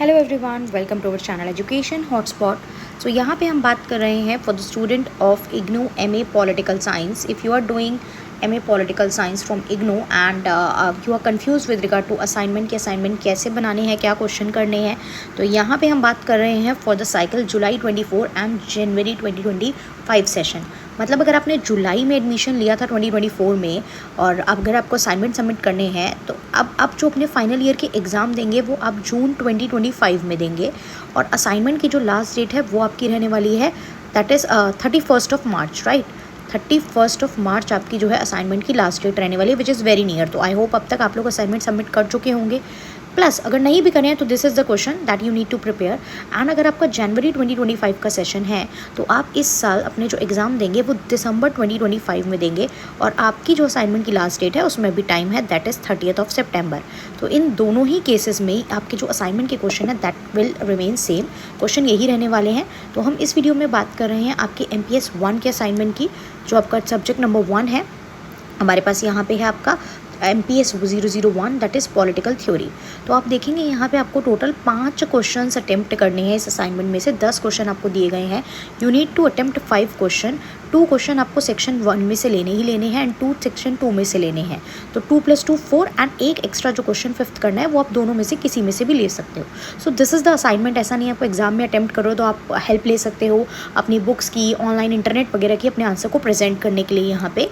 Hello everyone, welcome to our channel education hotspot. So यहाँ पे हम बात कर रहे हैं for the student of IGNOU MA political science. If you are doing MA political science from IGNOU and you are confuse with regard to assignment के assignment कैसे बनाने हैं, क्या क्वेश्चन करने हैं, तो यहाँ पे हम बात कर रहे हैं for the cycle July 24 and January 2025 session. मतलब अगर आपने जुलाई में एडमिशन लिया था 2024 में और अगर आपको असाइनमेंट सबमिट करने हैं तो अब आप जो अपने फाइनल ईयर के एग्ज़ाम देंगे वो आप जून 2025 में देंगे। और असाइनमेंट की जो लास्ट डेट है वो आपकी रहने वाली है that is 31st of March, right. 31st of March आपकी जो है असाइनमेंट की लास्ट डेट रहने वाली है, विच इज़ वेरी नियर। तो आई होप अब तक आप लोग असाइनमेंट सबमिट कर चुके होंगे। प्लस अगर नहीं भी करें तो this is the question that you need to prepare. And अगर आपका जनवरी 2025 का सेशन है तो आप इस साल अपने जो एग्ज़ाम देंगे वो दिसंबर 2025 में देंगे। और आपकी जो असाइनमेंट की लास्ट डेट है उसमें भी टाइम है, दैट इज़ 30th ऑफ सितंबर। तो इन दोनों ही केसेस में आपके जो असाइनमेंट के क्वेश्चन है that will remain same, question यही रहने वाले हैं। तो हम इस वीडियो में बात कर रहे हैं आपके MPS 1 के असाइनमेंट की, जो आपका सब्जेक्ट नंबर 1 है। हमारे पास यहाँ पे है आपका MPS 001 that is political theory. तो आप देखेंगे यहाँ पे आपको टोटल 5 क्वेश्चन अटेम्प्ट करने हैं। इस असाइनमेंट में से 10 क्वेश्चन आपको दिए गए हैं। You need to attempt 5 question. 2 question आपको सेक्शन 1 में से लेने ही लेने हैं एंड 2 सेक्शन 2 में से लेने हैं। तो 2 + 2 4 एंड एक एक्स्ट्रा जो क्वेश्चन 5th करना है वो आप दोनों में से किसी में से भी ले सकते हो। So this is the assignment. ऐसा नहीं है आपको एग्जाम में अटेम्प्ट करो तो आप हेल्प ले सकते हो अपनी बुक्स की, ऑनलाइन इंटरनेट वगैरह की अपने आंसर को प्रेजेंट करने के लिए यहाँ पे।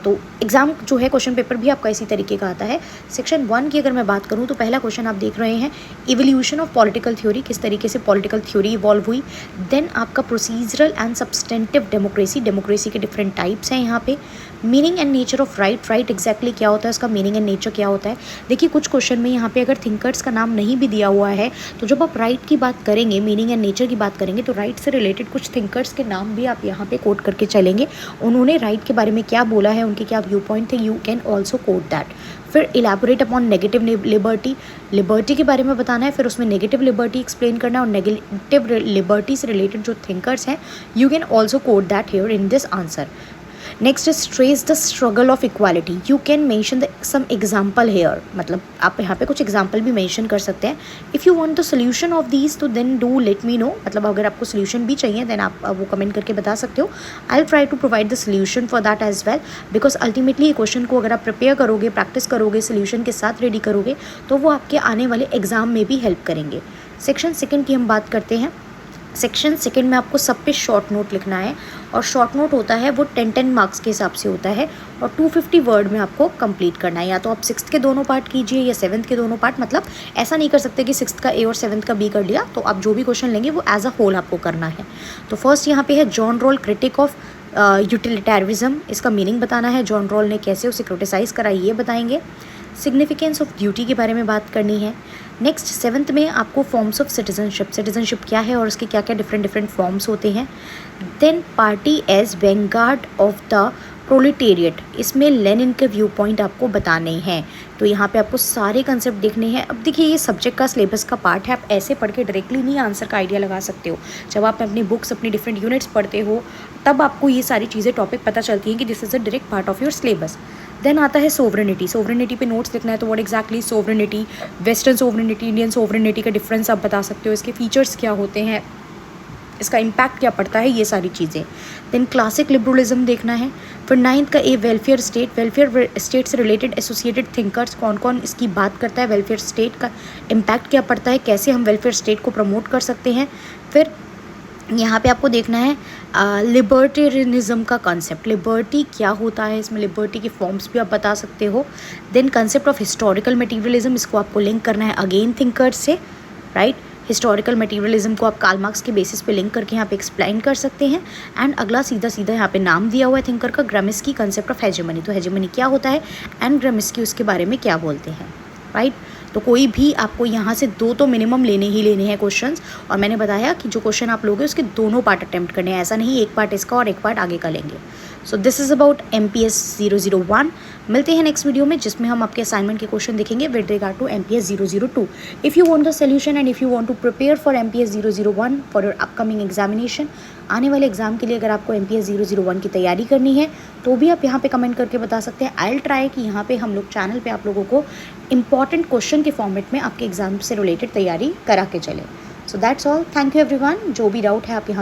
तो एग्जाम जो है क्वेश्चन पेपर भी आपका इसी तरीके का आता है। सेक्शन 1 की अगर मैं बात करूँ तो पहला क्वेश्चन आप देख रहे हैं इवोल्यूशन ऑफ पॉलिटिकल थ्योरी, किस तरीके से पॉलिटिकल थ्योरी इवॉल्व हुई। देन आपका procedural and substantive democracy, democracy के डिफरेंट टाइप्स हैं यहाँ पे। Meaning and nature of right, right exactly क्या होता है, उसका मीनिंग एंड नेचर क्या होता है। देखिए कुछ क्वेश्चन में यहाँ पे अगर थिंकर्स का नाम नहीं भी दिया हुआ है तो जब आप राइट की बात करेंगे, मीनिंग एंड नेचर की बात करेंगे तो राइट से रिलेटेड कुछ थिंकर्स के नाम भी आप यहाँ पे कोट करके चलेंगे। उन्होंने राइट के बारे में क्या बोला है, उनके क्या व्यू पॉइंट थे, you can also quote that. फिर elaborate upon negative liberty, liberty के बारे में बताना है, फिर उसमें नेगेटिव लिबर्टी एक्सप्लेन करना है। और नेगेटिव लिबर्टी से रिलेटेड जो थिंकर्स हैं you can also quote that here in this answer. Next is trace the struggle of equality, you can mention the some example here. मतलब आप यहाँ पे कुछ एग्जाम्पल भी मेंशन कर सकते हैं। If you want the solution of these तो then do let me know. मतलब अगर आपको सोल्यूशन भी चाहिए देन आप वो कमेंट करके बता सकते हो। I will try to provide the solution for that as well, because ultimately ये क्वेश्चन को अगर आप प्रिपेयर करोगे, प्रैक्टिस करोगे, सोल्यूशन के साथ रेडी करोगे तो वो आपके आने वाले एग्जाम में भी हेल्प करेंगे। सेक्शन 2 की हम बात करते हैं। सेक्शन 2 में आपको सब पे शॉर्ट नोट लिखना है और शॉर्ट नोट होता है वो 10 मार्क्स के हिसाब से होता है और 250 वर्ड में आपको कंप्लीट करना है। या तो आप 6th के दोनों पार्ट कीजिए या 7th के दोनों पार्ट। मतलब ऐसा नहीं कर सकते कि 6th का A और 7th का B कर लिया, तो आप जो भी क्वेश्चन लेंगे वो एज अ होल आपको करना है। तो फर्स्ट यहाँ पे है जॉन रॉल क्रिटिक ऑफ यूटिलिटेरिज्म, इसका मीनिंग बताना है। जॉन रॉल ने कैसे उसे क्रिटिसाइज़ करा ये बताएंगे। सिग्निफिकेंस ऑफ ड्यूटी के बारे में बात करनी है। नेक्स्ट 7th में आपको फॉर्म्स ऑफ सिटीजनशिप, सिटीजनशिप क्या है और उसके क्या क्या डिफरेंट फॉर्म्स होते हैं। Then party as vanguard of the proletariat, इसमें लेनिन के व्यू पॉइंट आपको बताने हैं। तो यहाँ पे आपको सारे कंसेप्ट देखने हैं। अब देखिए ये सब्जेक्ट का सिलेबस का पार्ट है, आप ऐसे पढ़ के डायरेक्टली नहीं आंसर का आइडिया लगा सकते हो। जब आप अपनी बुक्स, अपनी डिफरेंट यूनिट्स पढ़ते हो तब आपको ये सारी चीज़ें टॉपिक पता चलती हैं कि this is a direct part of your syllabus. Then आता है सोवरेनिटी, सोवरेनिटी पे नोट्स लिखना है। तो what exactly sovereignty, western sovereignty, Indian sovereignty का डिफरेंस आप बता सकते हो, इसके फीचर्स क्या होते हैं, इसका इम्पैक्ट क्या पड़ता है, ये सारी चीज़ें। देन क्लासिक लिबरलिज्म देखना है। फिर 9th का A welfare state, welfare state से रिलेटेड एसोसिएटेड थिंकर्स कौन कौन इसकी बात करता है, वेलफेयर स्टेट का इम्पैक्ट क्या पड़ता है, कैसे हम वेलफेयर स्टेट को प्रमोट कर सकते हैं। फिर यहाँ पे आपको देखना है लिबर्टेरियनिज्म का कॉन्सेप्ट, लिबर्टी क्या होता है, इसमें लिबर्टी के फॉर्म्स भी आप बता सकते हो। Then concept of historical materialism, इसको आपको लिंक करना है अगेन थिंकर्स से, राइट। हिस्टोरिकल मटेरियलिज्म को आप कार्ल मार्क्स के बेसिस पे लिंक करके यहाँ पे एक्सप्लेन कर सकते हैं। एंड अगला सीधा सीधा यहाँ पे नाम दिया हुआ है थिंकर का, ग्राम्स्की कंसेप्ट ऑफ हेजेमनी, तो हेजेमनी क्या होता है एंड ग्राम्स्की उसके बारे में क्या बोलते हैं, राइट। तो कोई भी आपको यहाँ से 2 तो मिनिमम लेने ही लेने हैं क्वेश्चंस। और मैंने बताया कि जो क्वेश्चन आप लोगे उसके दोनों पार्ट अटेम्प्ट करने हैं, ऐसा नहीं एक पार्ट इसका और एक पार्ट आगे का लेंगे। So this is about MPS 001। मिलते हैं नेक्स्ट वीडियो में जिसमें हम आपके असाइनमेंट के क्वेश्चन देखेंगे with regard to MPS 002। If you want the solution and if you want to prepare for MPS 001 for your upcoming examination, आने वाले एग्जाम के लिए अगर आपको MPS 001 की तैयारी करनी है तो भी आप यहाँ पे कमेंट करके बता सकते हैं। आई विल ट्राई कि यहाँ पे हम लोग चैनल पे आप लोगों को इंपॉर्टेंट क्वेश्चन के फॉर्मेट में आपके एग्जाम से रिलेटेड तैयारी करा के चले। So that's all. Thank you everyone. जो भी डाउट है आप यहाँ